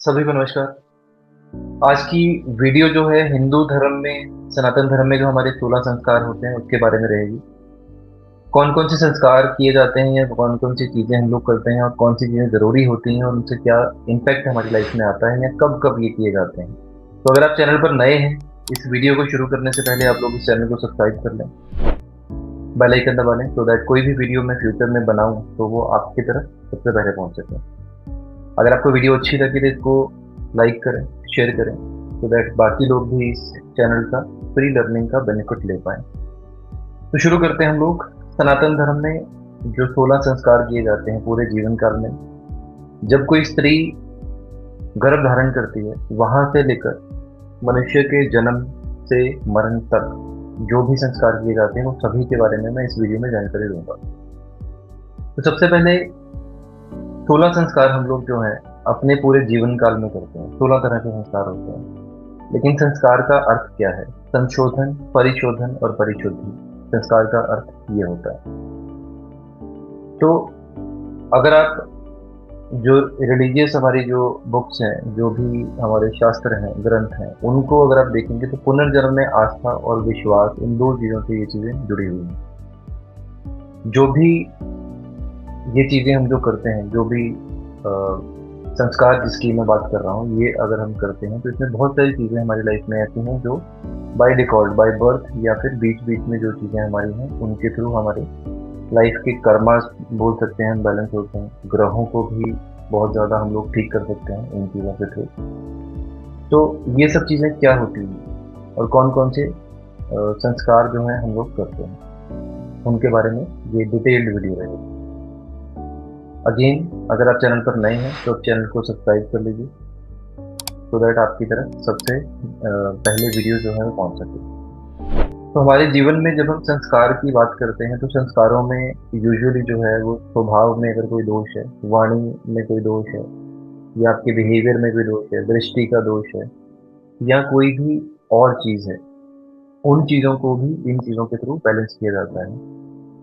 सभी को नमस्कार। आज की वीडियो जो है हिंदू धर्म में, सनातन धर्म में जो हमारे 16 संस्कार होते हैं उसके बारे में रहेगी। कौन कौन से संस्कार किए जाते हैं या कौन कौन सी चीजें हम लोग करते हैं और कौन सी चीजें जरूरी होती हैं और उनसे क्या इम्पैक्ट हमारी लाइफ में आता है या कब कब ये किए जाते हैं। तो अगर आप चैनल पर नए हैं, इस वीडियो को शुरू करने से पहले आप लोग इस चैनल को सब्सक्राइब कर लें, बेल आइकन दबा लें, सो दैट कोई भी वीडियो मैं फ्यूचर में बनाऊं तो वो आपकी तरफ सबसे पहले पहुंच सके। अगर आपको वीडियो अच्छी लगी तो इसको लाइक करें, शेयर करें, सो दैट बाकी लोग भी इस चैनल का फ्री लर्निंग का बेनिफिट ले पाएं। तो शुरू करते हैं हम लोग। सनातन धर्म में जो 16 संस्कार किए जाते हैं पूरे जीवन काल में, जब कोई स्त्री गर्भ धारण करती है वहां से लेकर मनुष्य के जन्म से मरण तक जो भी संस्कार किए जाते हैं वो सभी के बारे में मैं इस वीडियो में जानकारी दूंगा। तो सबसे पहले 16 संस्कार हम लोग जो है अपने पूरे जीवन काल में करते हैं। 16 तरह के संस्कार होते हैं, लेकिन संस्कार का अर्थ क्या है? संशोधन, परिशोधन और परिशुद्धि, संस्कार का अर्थ ये होता है। तो अगर आप जो रिलीजियस हमारी जो बुक्स हैं, जो भी हमारे शास्त्र हैं, ग्रंथ हैं, उनको अगर आप देखेंगे तो पुनर्जन्म में आस्था और विश्वास, इन दो चीज़ों से ये चीज़ें जुड़ी हुई हैं। जो भी ये चीज़ें हम जो करते हैं, जो भी संस्कार जिसकी मैं बात कर रहा हूँ, ये अगर हम करते हैं तो इसमें बहुत सारी चीज़ें हमारी लाइफ में ऐसी हैं जो बाय डिफ़ॉल्ट, बाय बर्थ या फिर बीच बीच में जो चीज़ें हमारी हैं उनके थ्रू हमारे लाइफ के कर्मा बोल सकते हैं हम, बैलेंस होते हैं। ग्रहों को भी बहुत ज़्यादा हम लोग ठीक कर सकते हैं इन चीज़ों के थ्रू। तो ये सब चीज़ें क्या होती हैं और कौन कौन से संस्कार जो हैं हम लोग करते हैं, उनके बारे में ये डिटेल्ड वीडियो रहेगी। अगेन, अगर आप चैनल पर नए हैं तो चैनल को सब्सक्राइब कर लीजिए, सो दैट आपकी तरफ सबसे पहले वीडियो जो है वो पहुंच सके। तो हमारे जीवन में जब हम संस्कार की बात करते हैं तो संस्कारों में यूजुअली जो है वो स्वभाव में अगर कोई दोष है, वाणी में कोई दोष है, या आपके बिहेवियर में कोई दोष है, दृष्टि का दोष है, या कोई भी और चीज़ है, उन चीज़ों को भी इन चीज़ों के थ्रू बैलेंस किया जाता है।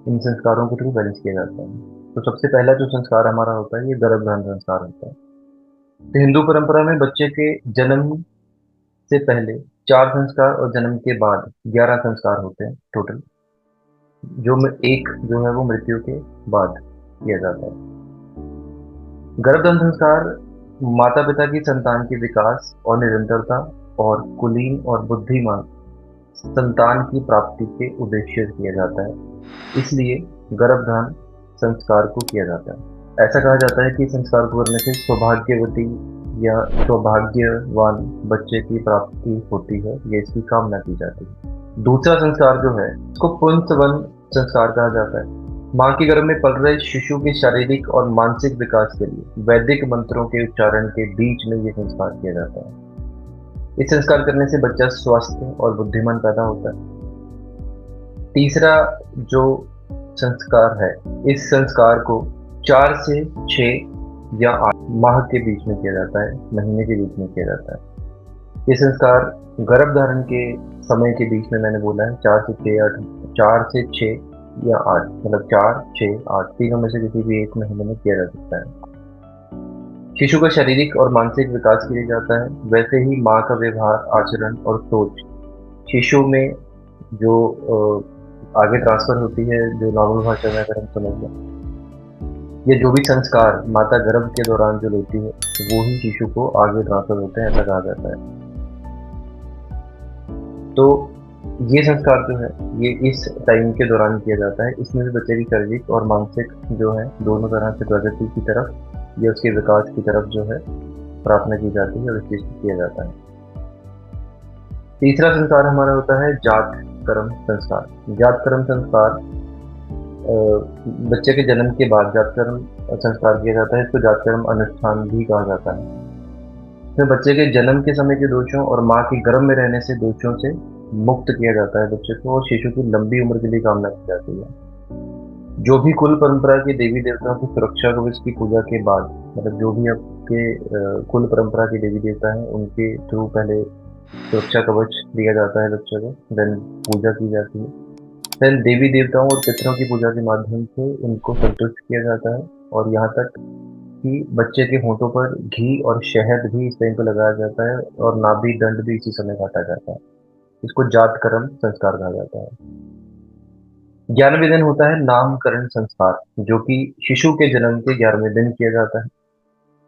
इन संस्कारों के थ्रू बैलेंस किया जाता है। तो सबसे पहला जो संस्कार हमारा होता है ये गर्भधारण संस्कार होता है। तो हिंदू परंपरा में बच्चे के जन्म से पहले 4 संस्कार और जन्म के बाद 11 संस्कार होते हैं टोटल, एक जो है वो मृत्यु के बाद किया जाता है। गर्भधारण संस्कार माता पिता की संतान के विकास और निरंतरता और कुलीन और बुद्धिमान संतान की प्राप्ति के उद्देश्य से किया जाता है। इसलिए गर्भधारण संस्कार को किया जाता है। ऐसा कहा जाता है कि संस्कार को करने से सौभाग्यवती या सौभाग्यवान बच्चे की प्राप्ति होती है, या इसकी कामना की जाती है। दूसरा संस्कार जो है इसको पुंसवन संस्कार कहा जाता है। माँ के गर्भ में पल रहे शिशु के शारीरिक और मानसिक विकास के लिए वैदिक मंत्रों के उच्चारण के बीच में ये संस्कार किया जाता है। इस संस्कार करने से बच्चा स्वस्थ और बुद्धिमान पैदा होता है। तीसरा जो संस्कार है, इस संस्कार को 4 से 6 या 8 माह के बीच में किया जाता है, महीने के बीच में किया जाता है। ये संस्कार गर्भ धारण के समय के बीच में मैंने बोला है 4 से 6 8, 4 से 6 या 8, मतलब 4 6 8 तीनों में से किसी भी एक महीने में किया जा सकता है। शिशु का शारीरिक और मानसिक विकास किया जाता है। वैसे ही माँ का व्यवहार, आचरण और सोच शिशु में जो आगे ट्रांसफर होती है, जो नॉर्मल भाषा में अगर हम समझ लें, ये जो भी संस्कार माता गर्भ के दौरान जो लेती है वो ही शिशु को आगे ट्रांसफर होते हैं, ऐसा कहा जाता है। तो ये संस्कार जो है ये इस टाइम के दौरान किया जाता है। इसमें भी बच्चे की शारीरिक और मानसिक जो है दोनों तरह से प्रगति की तरफ या उसके विकास की तरफ जो है प्रार्थना की जाती है और इस चीज को किया जाता है। तीसरा संस्कार हमारा होता है जात कर्म संस्कार। जात कर्म संस्कार बच्चे के जन्म के बाद जात कर्म संस्कार किया जाता है। इसको जात कर्म अनुष्ठान भी कहा जाता है। इसमें बच्चे के जन्म के समय के दोषों और माँ के गर्भ में रहने से दोषों से मुक्त किया जाता है बच्चे को, और शिशु की लंबी उम्र के लिए कामना की जाती है। जो भी कुल परंपरा के देवी देवताओं की सुरक्षा कवच की पूजा के बाद, मतलब जो भी आपके कुल परंपरा के देवी देवता हैं उनके थ्रू पहले सुरक्षा कवच दिया जाता है बच्चे को, देन पूजा की जाती है, देन देवी देवताओं और पितरों की पूजा के माध्यम से उनको संतुष्ट किया जाता है। और यहाँ तक कि बच्चे के होंठों पर घी और शहद भी इस टाइम पे लगाया जाता है और नाभि दंड भी इसी समय काटा जाता है। इसको जातकर्म संस्कार कहा जाता है। 11वें दिन होता है नामकरण संस्कार, जो कि शिशु के जन्म के 11वें दिन किया जाता है।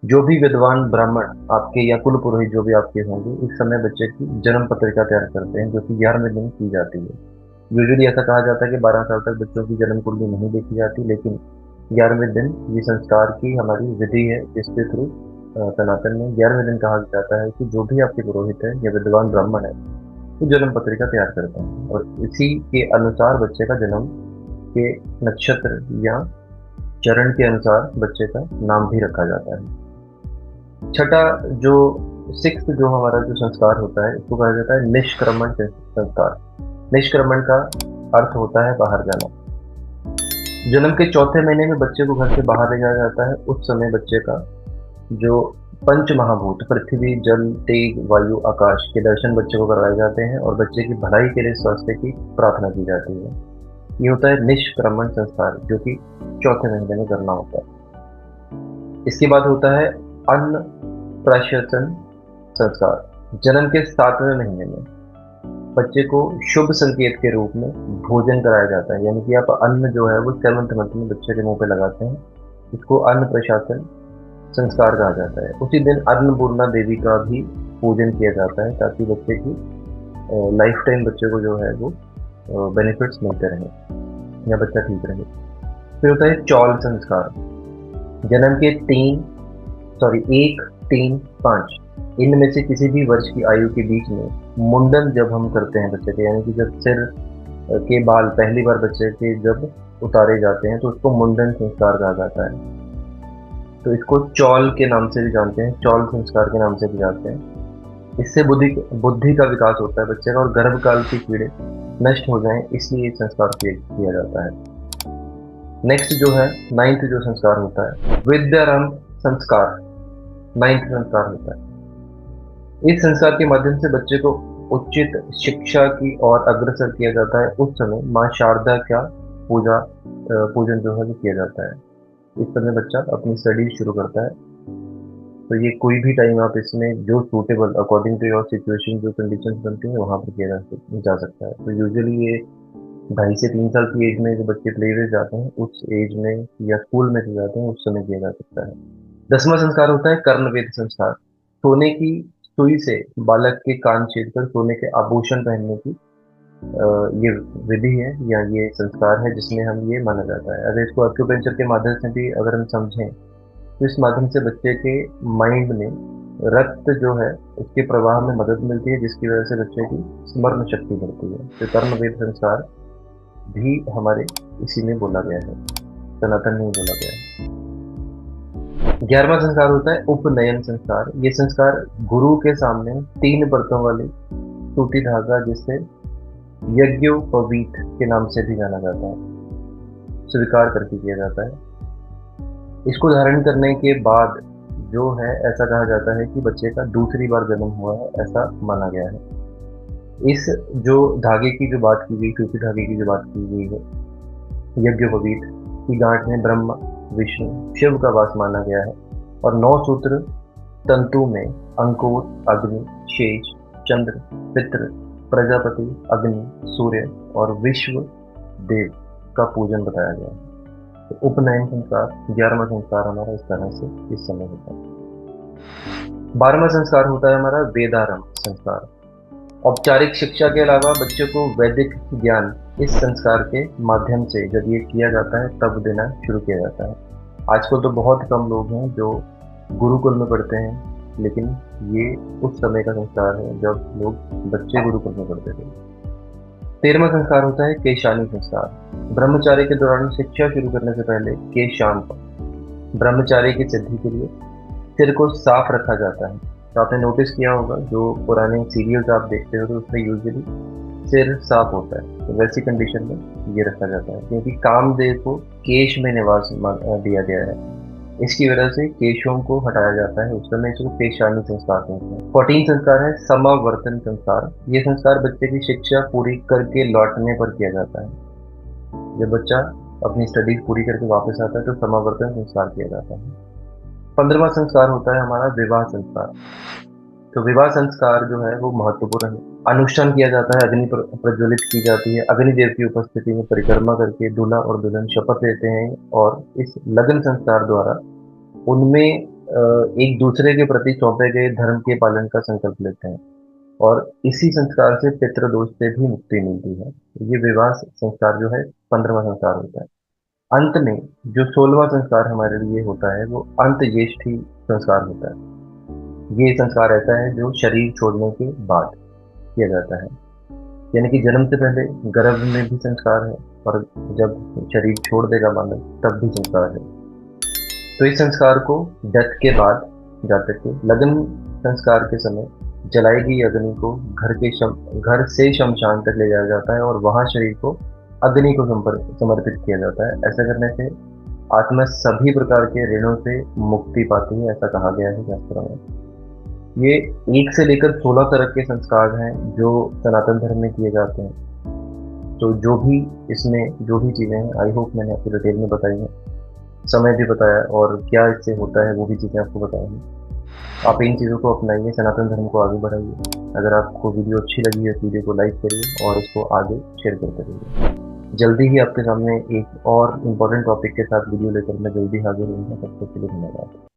जो भी विद्वान ब्राह्मण आपके या कुल पुरोहित जो भी आपके होंगे, इस समय बच्चे की जन्म पत्रिका तैयार करते हैं, जो कि 11वें दिन की जाती है। यूजुअली ऐसा कहा जाता है कि 12 साल तक बच्चों की जन्म कुंडली नहीं देखी जाती, लेकिन 11वें दिन ये संस्कार की हमारी विधि है, जिसके थ्रू सनातन में 11वें दिन कहा जाता है कि जो भी आपके पुरोहित है या विद्वान ब्राह्मण है, वो जन्म पत्रिका तैयार करते हैं और इसी के अनुसार बच्चे का जन्म के नक्षत्र या चरण के अनुसार बच्चे का नाम भी रखा जाता है। छठा जो सिक्स्थ जो हमारा जो संस्कार होता है, इसको कहा जाता है निष्क्रमण संस्कार। निष्क्रमण का अर्थ होता है बाहर जाना। जन्म के चौथे महीने में बच्चे को घर से बाहर ले जाया जाता है। उस समय बच्चे का जो पंच महाभूत पृथ्वी, जल, तेज, वायु, आकाश के दर्शन बच्चे को करवाए जाते हैं और बच्चे की भलाई के लिए स्वास्थ्य की प्रार्थना की जाती है। ये होता है निष्क्रमण संस्कार, जो कि चौथे महीने में करना होता है। इसके बाद होता है अन्न प्राशसन संस्कार। जन्म के 7वें महीने में बच्चे को शुभ संकेत के रूप में भोजन कराया जाता है, यानी कि आप अन्न जो है वो 7th मंथ में बच्चे के मुंह पे लगाते हैं। इसको अन्न प्रशासन संस्कार कहा जाता है। उसी दिन अन्नपूर्णा देवी का भी पूजन किया जाता है, ताकि बच्चे की लाइफ टाइम बच्चे को जो है वो बेनिफिट्स मिलते रहें या बच्चा ठीक रहे। फिर होता है चौल संस्कार। जन्म के 1, 3, 5 इनमें से किसी भी वर्ष की आयु के बीच में मुंडन जब हम करते हैं बच्चे के, यानी कि जब सिर के बाल पहली बार बच्चे के जब उतारे जाते हैं तो उसको मुंडन संस्कार कहा जाता है। तो इसको चौल के नाम से भी जानते हैं, चौल संस्कार के नाम से भी जानते हैं। इससे बुद्धि का विकास होता है बच्चे का और गर्भकाल की कीड़े नष्ट हो जाएं, इसलिए ये संस्कार किया जाता है। नेक्स्ट जो है 9th जो संस्कार होता है विद्यारंभ संस्कार। 9th संस्कार होता है। इस संस्कार के माध्यम से बच्चे को उचित शिक्षा की ओर अग्रसर किया जाता है। उस समय माँ शारदा का पूजन जो है वो किया जाता है। इस समय बच्चा अपनी स्टडी शुरू करता है। तो ये कोई भी टाइम आप इसमें जो suitable according to your situation जो कंडीशंस बनती हैं वहाँ पर किया जा सकता है। तो यूजुअली ये 2.5 से 3 साल की एज में जो बच्चे प्ले वे जाते हैं, उस एज में या स्कूल में जो जाते हैं उस समय किया जा सकता है। 10वां संस्कार होता है कर्णवेद संस्कार। सोने की सुई से बालक के कान छेद कर सोने के आभूषण पहनने की ये विधि है या ये संस्कार है, जिसमें हम ये माना जाता है। अगर इसको एक्यूपेंचर के माध्यम से भी अगर हम समझें तो इस माध्यम से बच्चे के माइंड में रक्त जो है उसके प्रवाह में मदद मिलती है, जिसकी वजह से बच्चे की स्मरण शक्ति बढ़ती है। तो कर्मवेद संस्कार भी हमारे इसी में बोला गया है, सनातन में बोला गया है। 11वां संस्कार होता है उपनयन संस्कार। ये संस्कार गुरु के सामने 3 परतों वाली सूती धागा, जिससे यज्ञोपवीत के नाम से भी जाना जाता है, स्वीकार करके किया जाता है। इसको धारण करने के बाद जो है ऐसा कहा जाता है कि बच्चे का दूसरी बार जन्म हुआ है, ऐसा माना गया है। इस जो धागे की जो बात की गई, सूती धागे की जो बात की गई है, यज्ञोपवीत की गांठ में ब्रह्मा, विष्णु, शिव का वास माना गया है और 9 सूत्र तंतु में अंकुर, अग्नि, शेष, चंद्र, पितृ, प्रजापति, अग्नि, सूर्य और विश्व देव का पूजन बताया गया है। तो उपनयन संस्कार 11वां संस्कार हमारा इस तरह से इस समय होता है। 12वां संस्कार होता है हमारा वेदारंभ संस्कार। औपचारिक शिक्षा के अलावा बच्चों को वैदिक ज्ञान इस संस्कार के माध्यम से जब ये किया जाता है तब देना शुरू किया जाता है। आजकल तो बहुत कम लोग हैं जो गुरुकुल में पढ़ते हैं, लेकिन ये उस समय का संस्कार है जब लोग बच्चे गुरुकुल में पढ़ते थे। 13वां संस्कार होता है केशानी संस्कार। ब्रह्मचारी के दौरान शिक्षा शुरू करने से पहले केशांत ब्रह्मचारी की सिद्धि के लिए सिर को साफ रखा जाता है। तो आपने नोटिस किया होगा जो पुराने सीरियल्स आप देखते हो तो उसमें यूजुअली सिर साफ होता है, तो वैसी कंडीशन में ये रखा जाता है, क्योंकि कामदेव को केश में निवास दिया गया है। इसकी वजह से केशों को हटाया जाता है, उस समय इसको केशानी संस्कार कहते हैं। 14 संस्कार है समावर्तन संस्कार। ये संस्कार बच्चे की शिक्षा पूरी करके लौटने पर किया जाता है। जब बच्चा अपनी स्टडीज पूरी करके वापस आता है तो समावर्तन संस्कार किया जाता है। 15वां संस्कार होता है हमारा विवाह संस्कार। तो विवाह संस्कार जो है वो महत्वपूर्ण है। अनुष्ठान किया जाता है, अग्नि प्रज्वलित की जाती है, अग्निदेव की उपस्थिति में परिक्रमा करके दूल्हा और दुल्हन शपथ लेते हैं और इस लग्न संस्कार द्वारा उनमें एक दूसरे के प्रति सौंपे गए धर्म के पालन का संकल्प लेते हैं और इसी संस्कार से पितृदोष से भी मुक्ति मिलती है। ये विवाह संस्कार जो है 15वां संस्कार होता है। अंत में जो 16वां संस्कार हमारे लिए होता है वो अंत्येष्टि संस्कार होता है। ये संस्कार ऐसा है जो शरीर छोड़ने के बाद किया जाता है, यानी कि जन्म से पहले गर्भ में भी संस्कार है और जब शरीर छोड़ देगा मानव तब भी संस्कार है। तो इस संस्कार को डेथ के बाद जाकर के लग्न संस्कार के समय जलाई गई अग्नि को घर से शमशान तक ले जाया जाता है और वहां शरीर को अग्नि को समर्पित किया जाता है। ऐसा करने से आत्मा सभी प्रकार के ऋणों से मुक्ति पाती है, ऐसा कहा गया है शास्त्रों में। ये 1 से लेकर 16 तरह के संस्कार हैं जो सनातन धर्म में किए जाते हैं। तो जो भी चीज़ें हैं, आई होप मैंने आपको डिटेल में बताई हैं, समय भी बताया और क्या इससे होता है वो भी चीज़ें आपको बताई हैं। आप इन चीज़ों को अपनाइए, सनातन धर्म को आगे बढ़ाइए। अगर आपको वीडियो अच्छी लगी है तो वीडियो को लाइक करिए और इसको आगे शेयर करते रहिए। जल्दी ही आपके सामने एक और इम्पोर्टेंट टॉपिक के साथ वीडियो लेकर मैं जल्दी हाजिर होऊंगा। तब तक के लिए धन्यवाद।